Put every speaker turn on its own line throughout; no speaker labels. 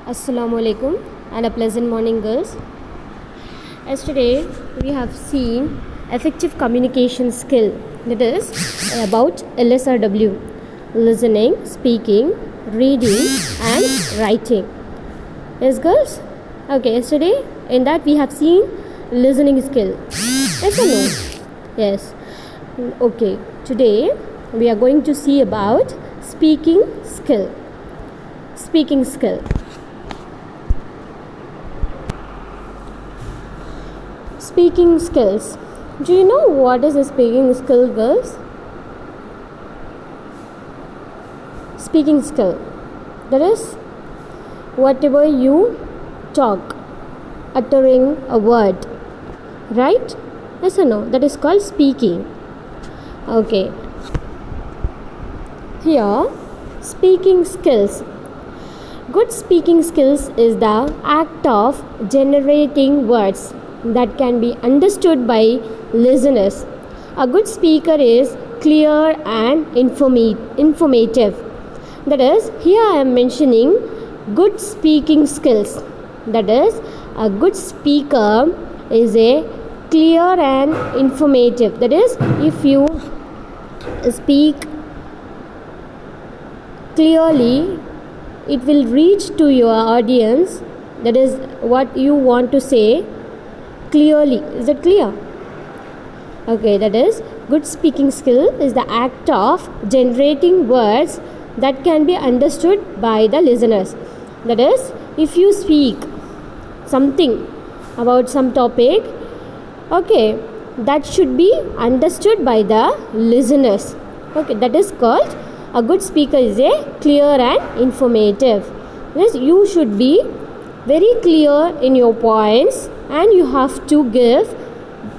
Assalamu alaikum and a pleasant morning, girls. Yesterday we have seen effective communication skill, that is about LSRW: listening, speaking, reading and writing. Yes, girls? Okay, yesterday in that we have seen listening skill. Yes or no? Yes. Okay, today we are going to see about speaking skill. Speaking skill. Speaking skills. Do you know what is a speaking skill, girls? Speaking skill. That is whatever you talk, uttering a word. Right? Yes or no? That is called speaking. Okay. Here, speaking skills. Good speaking skills is the act of generating words that can be understood by listeners. A good speaker is clear and informative. That is, here I am mentioning good speaking skills. That is, a good speaker is a clear and informative. That is, if you speak clearly, it will reach to your audience. That is what you want to say clearly. Is it clear? Okay, that is, good speaking skill is the act of generating words that can be understood by the listeners. That is, if you speak something about some topic, okay, that should be understood by the listeners. Okay, that is called a good speaker is a clear and informative. Yes, you should be very clear in your points and you have to give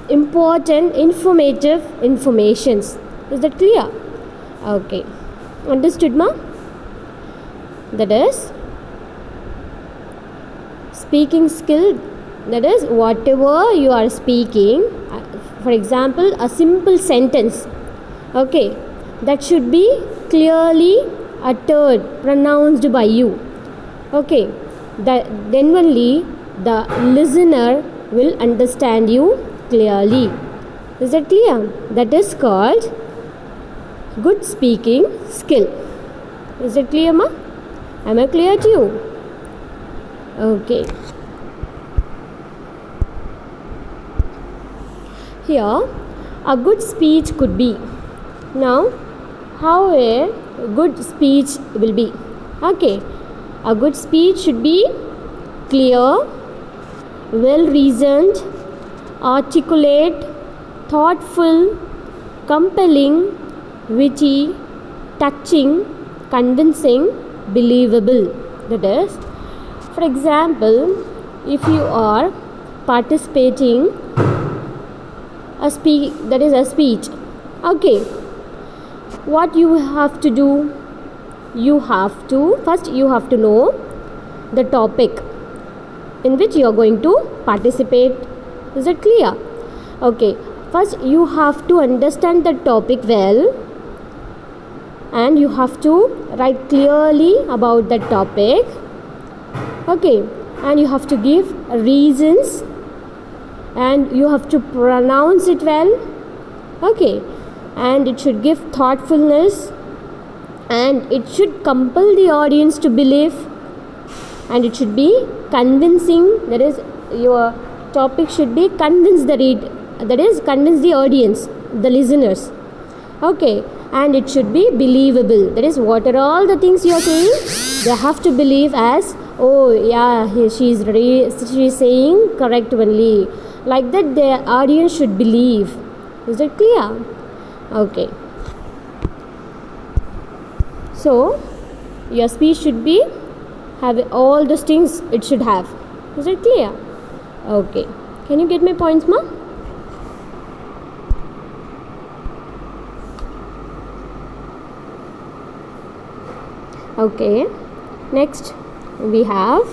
important informative informations. Is that clear? Okay, understood, ma? That is speaking skill. That is, whatever you are speaking, for example, a simple sentence, okay, that should be clearly uttered, pronounced by you. Okay, then only the listener will understand you clearly. Is that clear? That is called good speaking skill. Is it clear, ma? Am I clear to you? Okay. Here, a good speech could be. Now, how a good speech will be? Okay, a good speech should be clear, well reasoned, articulate, thoughtful, compelling, witty, touching, convincing, believable. That is, for example, if you are participating a speech, okay, what you have to do? First you have to know the topic in which you are going to participate. Is it clear? Okay, first you have to understand the topic well and you have to write clearly about that topic. Okay, and you have to give reasons and you have to pronounce it well. Okay, and it should give thoughtfulness and it should compel the audience to believe and it should be convincing. That is, your topic should be convince the audience, the listeners. Okay, and it should be believable. That is, what are all the things you are saying, they have to believe as, oh yeah, she is saying correct only. Like that, the audience should believe. Is that clear? Okay. So, your speech should be have all those things it should have. Is it clear? Okay. Can you get my points, ma? Okay. Next, we have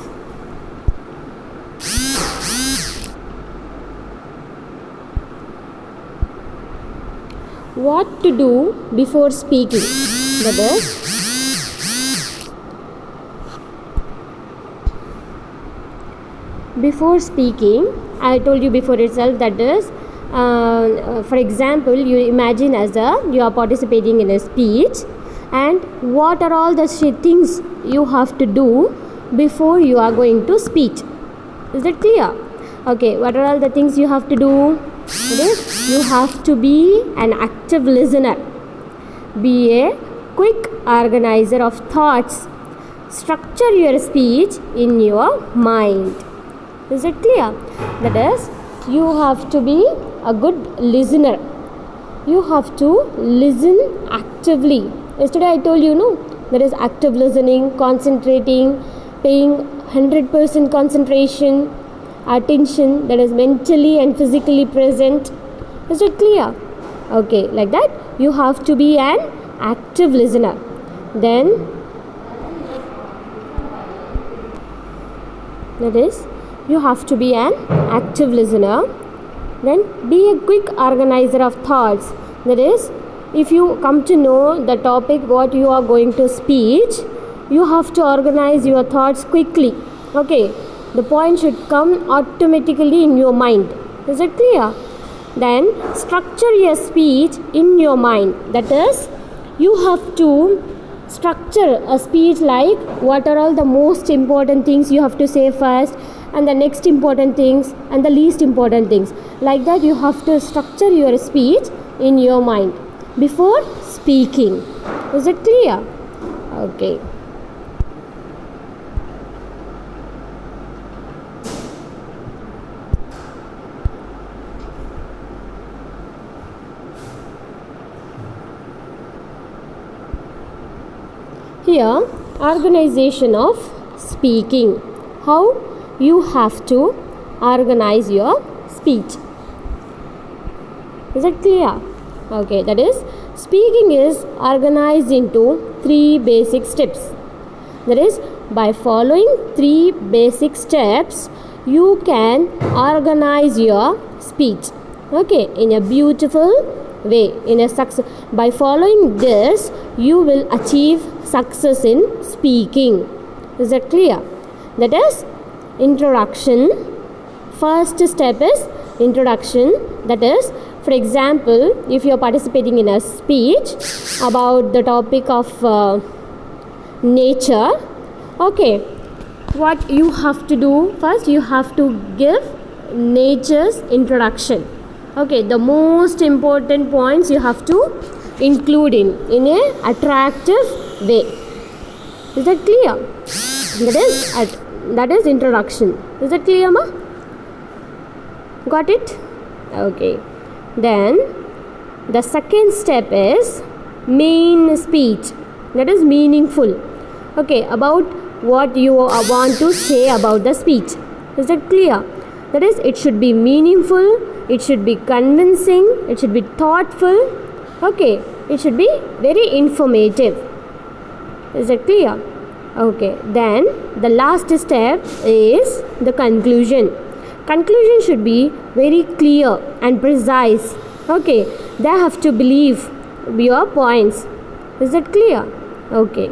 what to do before speaking. That is, before speaking, I told you before itself, that is, for example, you imagine as you are participating in a speech, and what are all the things you have to do before you are going to speech. Is that clear? Okay, what are all the things you have to do? That is, you have to be an active listener, be a quick organizer of thoughts, structure your speech in your mind. Is it clear? That is, you have to be a good listener. You have to listen actively. Yesterday I told you, no, that is active listening, concentrating, paying 100% concentration, attention, that is mentally and physically present. Is it clear? Okay, like that you have to be an active listener. Then, that is, you have to be an active listener. Then be a quick organizer of thoughts. That is, if you come to know the topic what you are going to speech, you have to organize your thoughts quickly. Okay, the point should come automatically in your mind. Is it clear? Then structure your speech in your mind. That is, you have to structure a speech like what are all the most important things you have to say first, and the next important things, and the least important things. Like that you have to structure your speech in your mind before speaking. Is it clear? Okay. Here, organization of speaking. How you have to organize your speech. Is it clear? Okay, that is, speaking is organized into 3 basic steps. That is, by following 3 basic steps, you can organize your speech. Okay, in a beautiful way, in a success. By following this, you will achieve success in speaking. Is that clear? That is, introduction. First step is introduction. That is, for example, if you are participating in a speech about the topic of nature, okay, what you have to do first, you have to give nature's introduction. Okay, the most important points you have to include in a attractive way. Is that clear? That is introduction. Is that clear, ma? Got it? Okay. Then the second step is main speech. That is meaningful. Okay, about what you want to say about the speech. Is that clear? That is, it should be meaningful, it should be convincing, it should be thoughtful. Okay, it should be very informative. Is that clear? Okay, then the last step is the conclusion. Conclusion should be very clear and precise. Okay, they have to believe your points. Is that clear? Okay.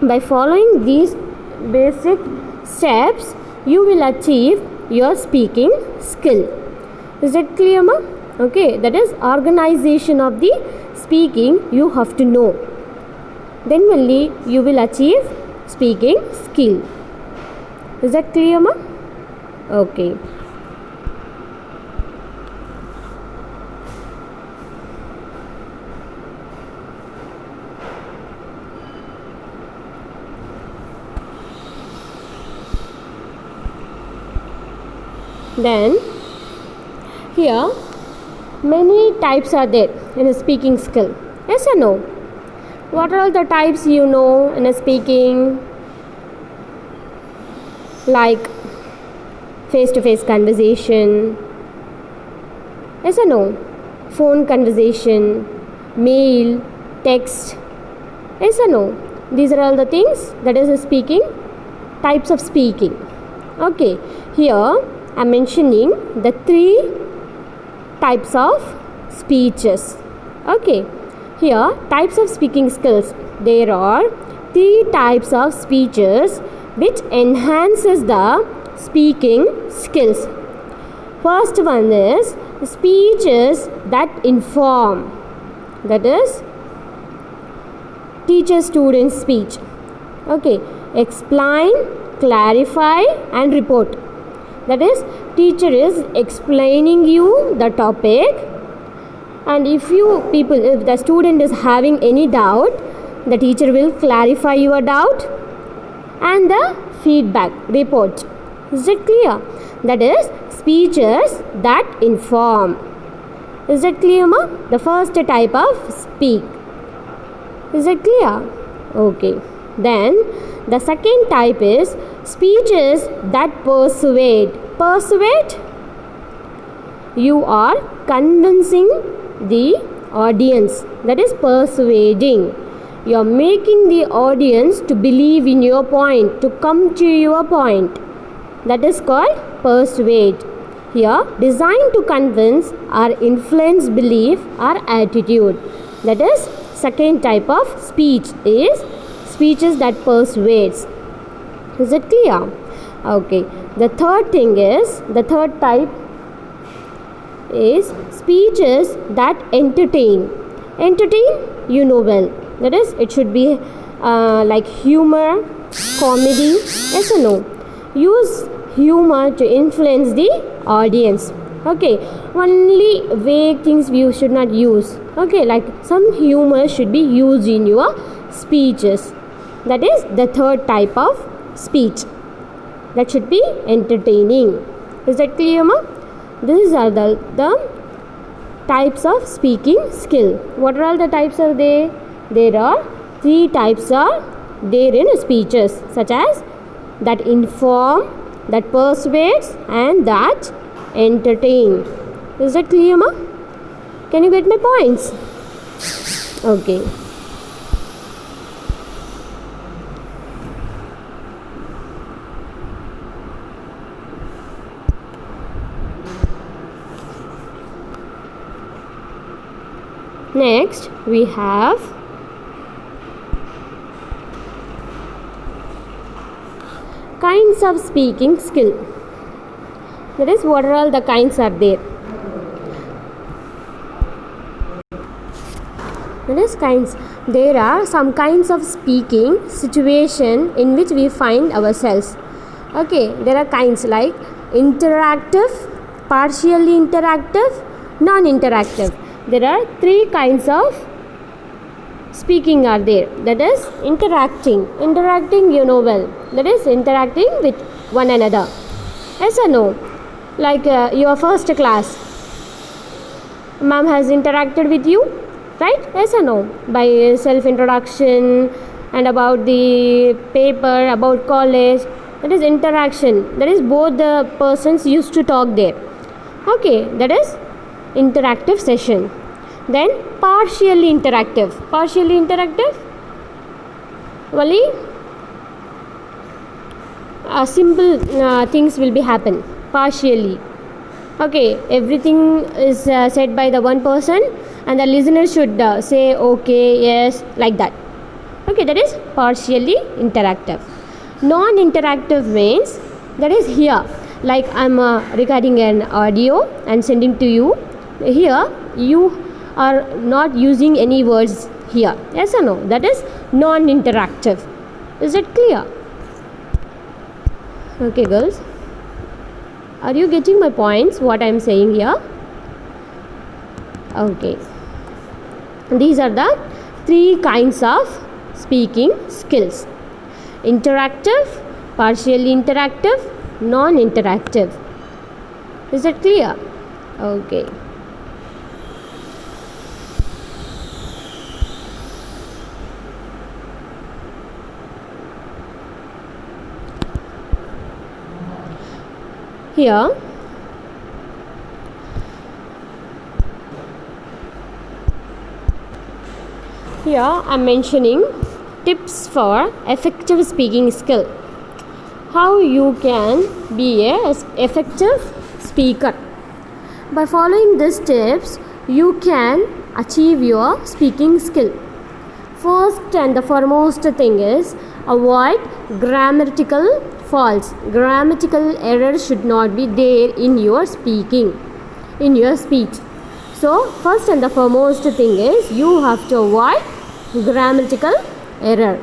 By following these basic steps, you will achieve your speaking skill. Is that clear, ma? Okay, that is organization of the speaking you have to know. Then only you will achieve speaking skill. Is that clear, ma? Okay. Then here many types are there in a speaking skill. Yes or no? What are all the types you know in a speaking? Like face-to-face conversation. Yes or no? Phone conversation, mail, text. Yes or no? These are all the things that is a speaking, types of speaking. Okay, here I am mentioning the 3 types of speeches. Okay, here types of speaking skills. There are 3 types of speeches which enhances the speaking skills. First one is speeches that inform. That is teacher-student speech. Okay, explain, clarify and report. That is, teacher is explaining you the topic, and if the student is having any doubt, the teacher will clarify your doubt and the feedback report. Is it clear? That is speeches that inform. Is it clear, ma? The first type of speak. Is it clear? Okay. Then the second type is speeches that persuade. Persuade? You are convincing the audience. That is persuading. You are making the audience to believe in your point, to come to your point. That is called persuade. Here, designed to convince or influence belief or attitude. That is second type of speech is speeches that persuades. Is it clear? Okay. The third type is speeches that entertain. Entertain, you know well. That is, it should be like humor, comedy. Yes or no? Use humor to influence the audience. Okay. Only vague things you should not use. Okay, like some humor should be used in your speeches. That is the third type of speech. That should be entertaining. Is that clear, ma? These are the types of speaking skill. What are all the types are there? There are 3 types are there in speeches, such as that inform, that persuades and that entertain. Is that clear, ma? Can you get my points? Okay. Next, we have kinds of speaking skill. That is, what are all the kinds are there? That is kinds. There are some kinds of speaking situation in which we find ourselves. Okay, there are kinds like interactive, partially interactive, non-interactive. There are 3 kinds of speaking are there. That is interacting. Interacting, you know well. That is interacting with one another. Yes or no? Like your first class, ma'am has interacted with you, right? Yes or no? By self-introduction and about the paper, about college. That is interaction. That is both the persons used to talk there. Okay, that is interactive session. Then partially interactive. Partially interactive, only simple things will be happen partially. Okay, everything is said by the one person and the listener should say okay, yes, like that. Okay, that is partially interactive. Non-interactive means, that is here, like I'm recording an audio and sending to you. Here you are not using any words here. Yes or no? That is non-interactive. Is it clear? Okay, girls. Are you getting my points, what I am saying here? Okay. These are the 3 kinds of speaking skills. Interactive, partially interactive, non-interactive. Is it clear? Okay. Here I'm mentioning tips for effective speaking skill. How you can be a effective speaker. By following these tips, you can achieve your speaking skill. First and the foremost thing is avoid grammatical false. Grammatical error should not be there in your speaking, in your speech. So first and the foremost thing is you have to avoid grammatical error.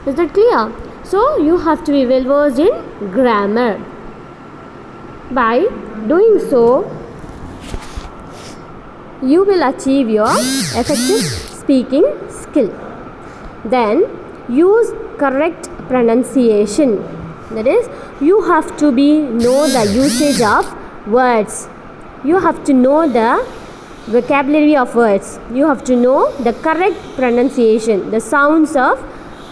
Is that clear? So you have to be well versed in grammar. By doing so, you will achieve your effective speaking skill. Then use correct pronunciation. That is, you have to know the usage of words. You have to know the vocabulary of words. You have to know the correct pronunciation, the sounds of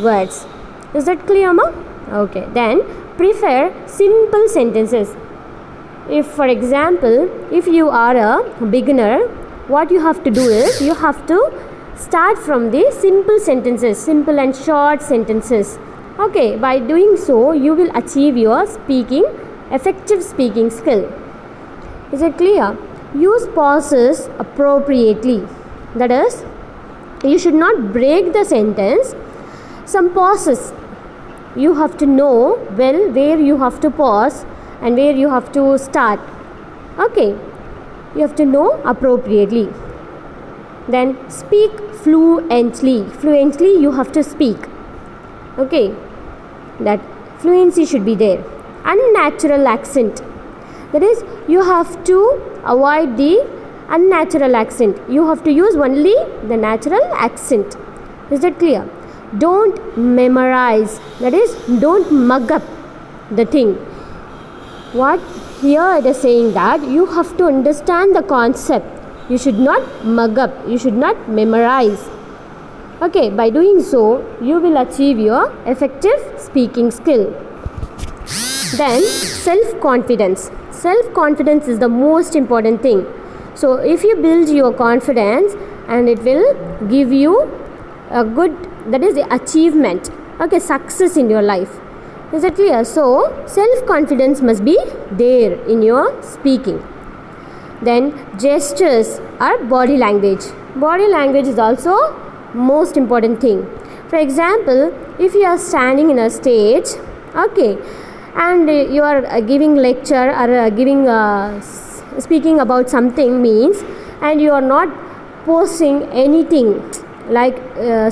words. Is that clear, ma? Okay. Then prefer simple sentences. If, for example, if you are a beginner, what you have to do is you have to start from the simple sentences, simple and short sentences. Okay, by doing so, you will achieve your effective speaking skill. Is it clear? Use pauses appropriately. That is, you should not break the sentence. Some pauses, you have to know well where you have to pause and where you have to start. Okay, you have to know appropriately. Then speak fluently. Fluently you have to speak. Okay, that fluency should be there. Unnatural accent. That is, you have to avoid the unnatural accent. You have to use only the natural accent. Is that clear? Don't memorize. That is, don't mug up the thing. What here it is saying that you have to understand the concept. You should not mug up. You should not memorize. Okay, by doing so, you will achieve your effective speaking skill. Then, self-confidence. Self-confidence is the most important thing. So, if you build your confidence, and it will give you a good, that is the achievement, okay, success in your life. Is that clear? So, self-confidence must be there in your speaking. Then, gestures or body language. Body language is also most important thing. For example, if you are standing in a stage, okay, and you are giving lecture or speaking about something means, and you are not posting anything, like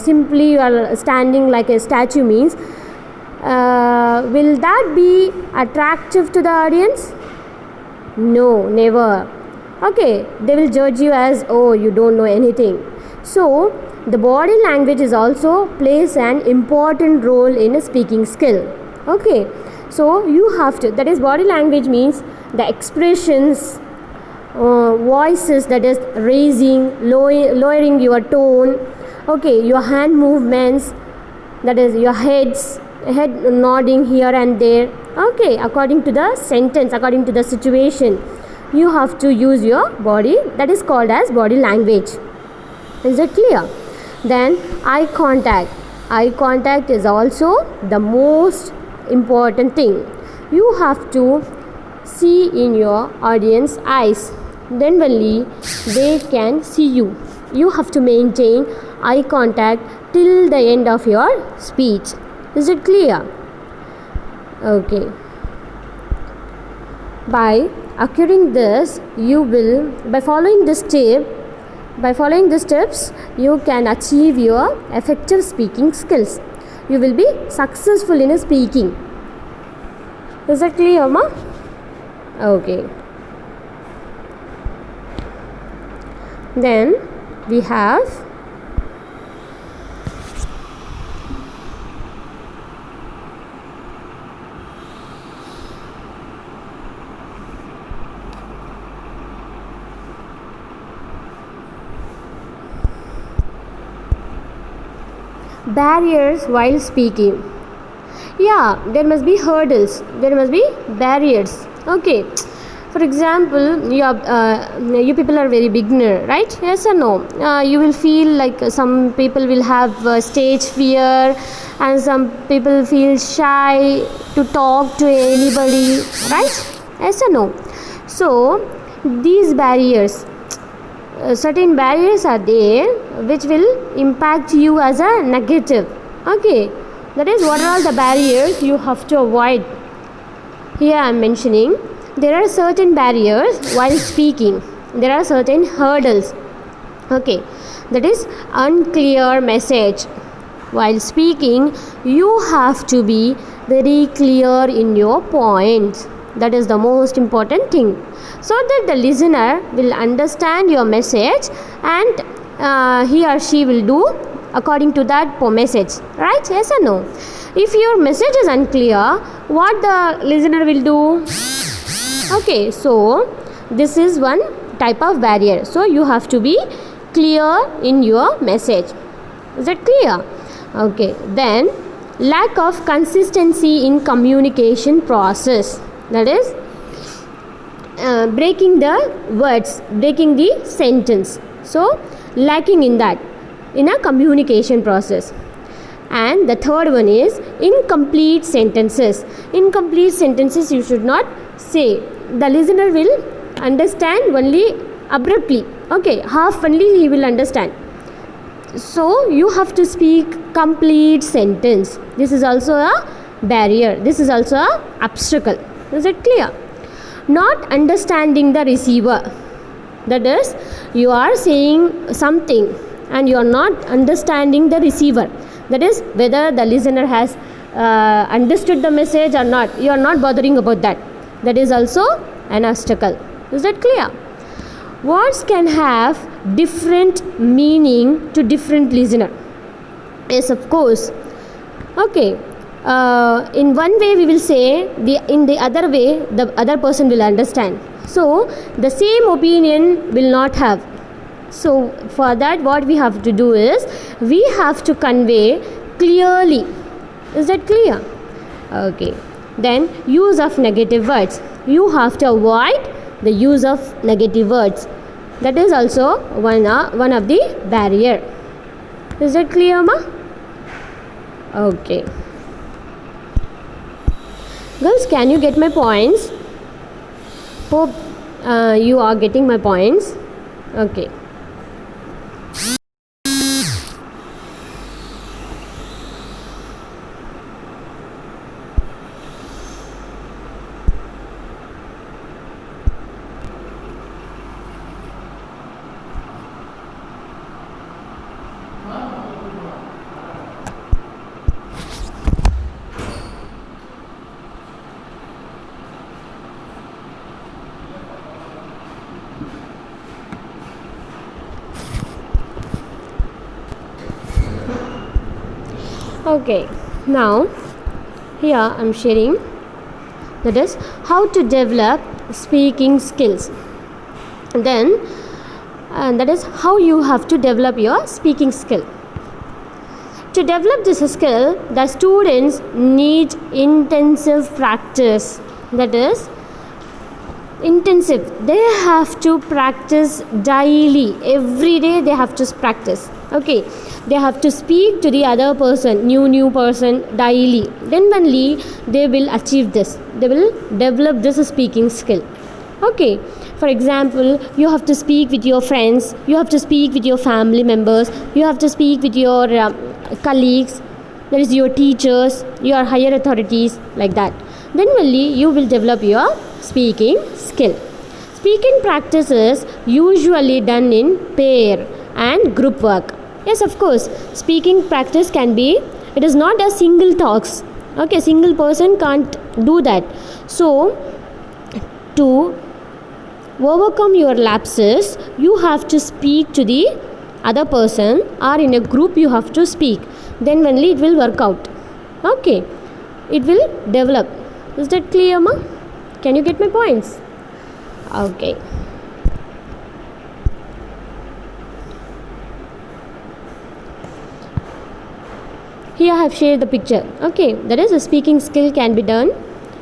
simply you are standing like a statue means, will that be attractive to the audience? No, never. Okay, they will judge you as, oh, you don't know anything. So the body language is also plays an important role in a speaking skill. Okay, so you have to, that is, body language means the expressions, voices, that is raising, lowering your tone, okay, your hand movements, that is your head nodding here and there, okay, according to the sentence, according to the situation, you have to use your body, that is called as body language. Is it clear? Then eye contact. Eye contact is also the most important thing. You have to see in your audience eyes, then only they can see you. You have to maintain eye contact till the end of your speech. Is it clear? Okay. By acquiring this, you will, by following this steps, you can achieve your effective speaking skills. You will be successful in speaking. Is that clear, ma? Okay. Then we have barriers while speaking. Yeah, there must be hurdles, there must be barriers. Okay, for example, you people are very beginner, right? Yes or no? You will feel like some people will have stage fear, and some people feel shy to talk to anybody, right? Yes or no? So these barriers, certain barriers are there which will impact you as a negative. Okay, That is, what are all the barriers you have to avoid? Here I am mentioning there are certain barriers while speaking. There are certain hurdles. Okay, that is unclear message. While speaking, you have to be very clear in your points. That is the most important thing, so that the listener will understand your message, and he or she will do according to that message, right? Yes or no? If your message is unclear, what the listener will do? Okay, so this is one type of barrier. So you have to be clear in your message. Is that clear? Okay, then lack of consistency in communication process. That is, breaking the words, breaking the sentence. So lacking in that, in a communication process. And the third one is incomplete sentences. Incomplete sentences you should not say. The listener will understand only abruptly. Okay, half only he will understand. So you have to speak complete sentence. This is also a barrier. This is also a obstacle. Is it clear? Not understanding the receiver. That is, you are saying something and you are not understanding the receiver. That is, whether the listener has understood the message or not. You are not bothering about that. That is also an obstacle. Is that clear? Words can have different meaning to different listener. Yes, of course. Okay. In one way we will say, in the other way the other person will understand. So the same opinion will not have. So for that, what we have to do is we have to convey clearly. Is that clear? Okay. Then use of negative words. You have to avoid the use of negative words. That is also one of the barrier. Is that clear, ma? Okay. Girls, can you get my points? Hope you are getting my points. Okay. Okay, now here I am sharing, that is how to develop speaking skills. Then that is how you have to develop your speaking skill. To develop this skill, the students need intensive practice. That is intensive. They have to practice daily. Every day they have to practice. Okay, they have to speak to the other person, new person daily. Then only they will achieve this. They will develop this speaking skill. Okay, for example, you have to speak with your friends, you have to speak with your family members, you have to speak with your colleagues, that is your teachers, your higher authorities, like that. Then only you will develop your speaking skill. Speaking practice is usually done in pair and group work. Yes, of course, speaking practice can be, it is not a single talks. Okay, single person can't do that. So to overcome your lapses, you have to speak to the other person, or in a group you have to speak. Then only it will work out. Okay, it will develop. Is that clear, ma? Can you get my points? Okay. Here I have shared the picture. Okay, that is a speaking skill can be done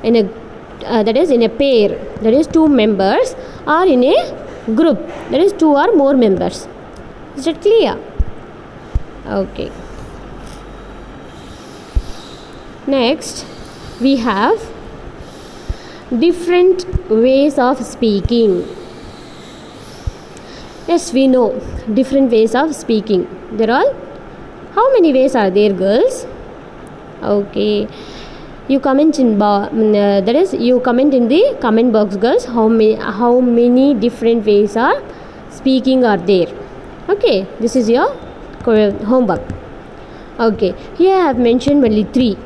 in a that is in a pair, that is two members, or in a group, that is two or more members. Is that clear? Okay. Next, we have different ways of speaking. Yes, we know different ways of speaking. There are, how many ways are there, girls? Okay, you comment in that is you comment in the comment box, girls, how many different ways are speaking are there. Okay, this is your homework. Okay, here I have mentioned only 3.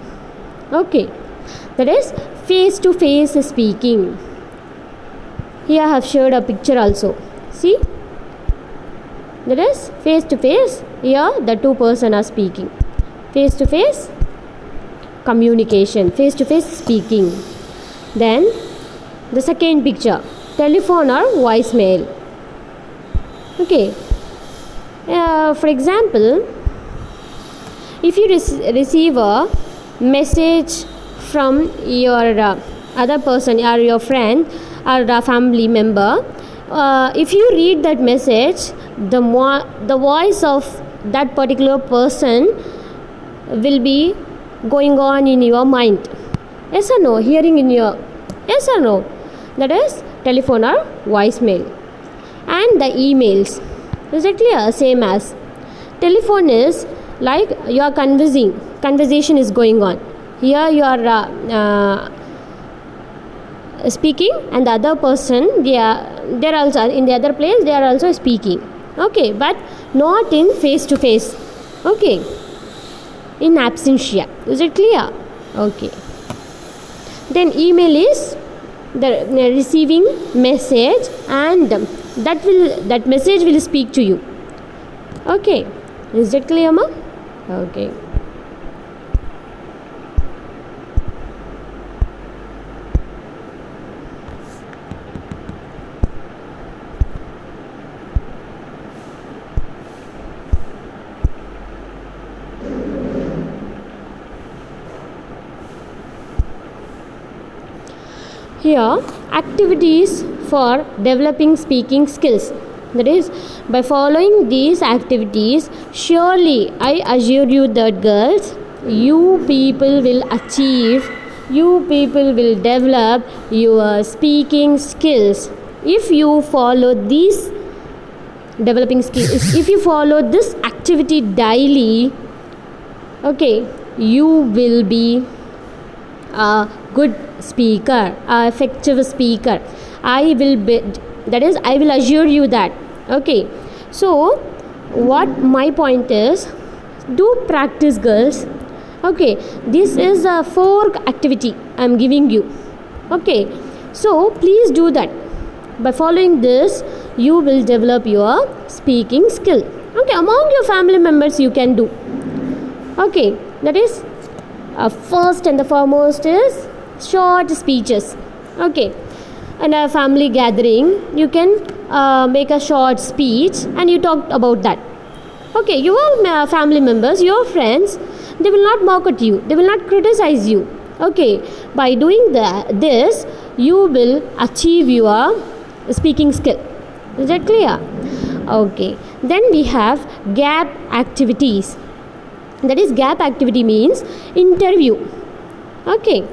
Okay, that is face to face speaking. Here I have showed a picture also. See, that is face to face. Here the 2 person are speaking. Face to face communication, face to face speaking. Then the second picture, telephone or voicemail. Okay, for example, if you receive a message from your other person or your friend or a family member, if you read that message, the voice of that particular person will be going on in your mind. Yes or no? Hearing in your, yes or no? That is telephone or voicemail. And the emails, is it clear? Same as telephone is like you are conversation is going on. Here you are speaking, and the other person, they are also in the other place, they are also speaking. Okay, but not in face to face. Okay, in absentia. Is it clear? Okay. Then email is the receiving message, and that message will speak to you. Okay, is that clear, ma? Okay. Here, activities for developing speaking skills. That is, by following these activities, surely I assure you that, girls, you people will achieve, you people will develop your speaking skills. If you follow these developing skills, if you follow this activity daily, okay, you will be a good speaker, a effective speaker. I will assure you that. Okay, so what my point is, do practice, girls. Okay, this is a 4 activity I am giving you. Okay, so please do that. By following this, you will develop your speaking skill. Okay, among your family members you can do. Okay, that is first and the foremost is short speeches. Okay, in a family gathering you can make a short speech and you talk about that. Okay, your family members, your friends, they will not mock at you, they will not criticize you. Okay, by doing this, you will achieve your speaking skill. Is that clear? Okay, then we have gap activities. That is, gap activity means interview. Okay,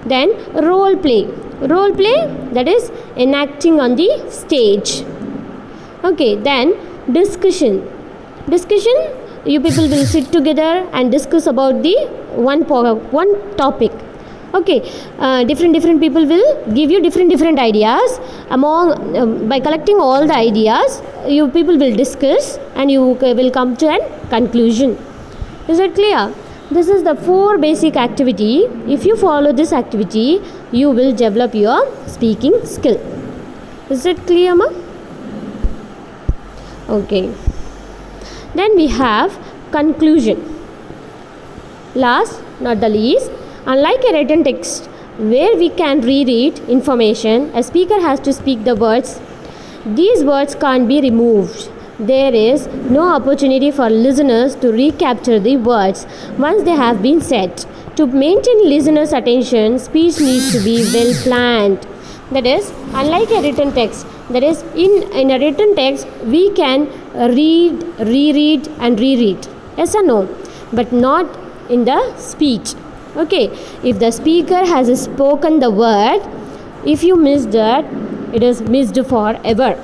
then role play, that is enacting on the stage. Okay, then discussion, you people will sit together and discuss about the one topic. Okay, different people will give you different ideas. Among by collecting all the ideas, you people will discuss and you will come to a conclusion. Is it clear? This is the 4 basic activity. If you follow this activity, you will develop your speaking skill. Is it clear, ma? Okay. Then we have conclusion. Last, not the least, unlike a written text where we can reread information, a speaker has to speak the words. These words can't be removed. There is no opportunity for listeners to recapture the words once they have been said. To maintain listeners' attention, speech needs to be well planned. That is, unlike a written text, that is, in a written text, we can read, reread and reread. Yes or no? But not in the speech. Okay, if the speaker has spoken the word, if you miss that, it is missed forever.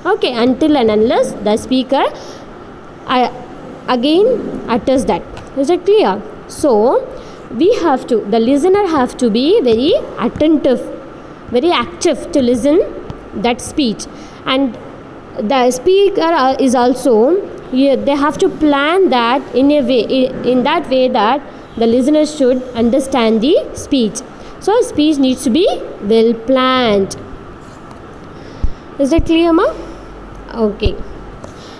Okay, until and unless the speaker again utters that. Is it clear? So the listener have to be very attentive, very active to listen that speech, and the speaker is also, they have to plan that in that way that the listener should understand the speech. So speech needs to be well planned. Is that clear, ma? Okay.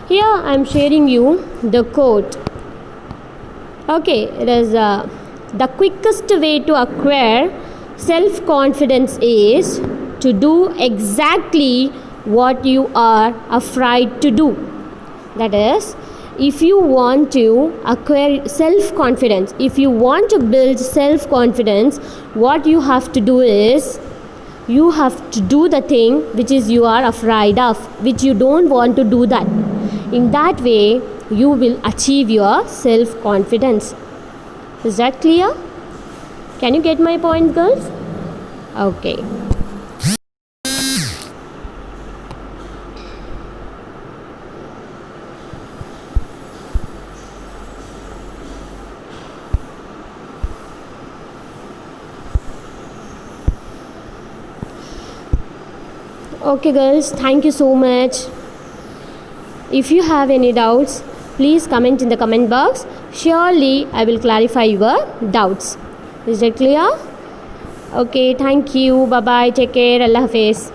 Here I am sharing you the quote. Okay, it is the quickest way to acquire self-confidence is to do exactly what you are afraid to do. That is, if you want to acquire self-confidence, if you want to build self-confidence, what you have to do is, you have to do the thing which is you are afraid of, which you don't want to do that. In that way, you will achieve your self-confidence. Is that clear? Can you get my point, girls? Okay. Okay, girls, thank you so much. If you have any doubts, please comment in the comment box. Surely I will clarify your doubts. Is that clear? Okay, thank you. Bye bye. Take care. Allah Hafiz.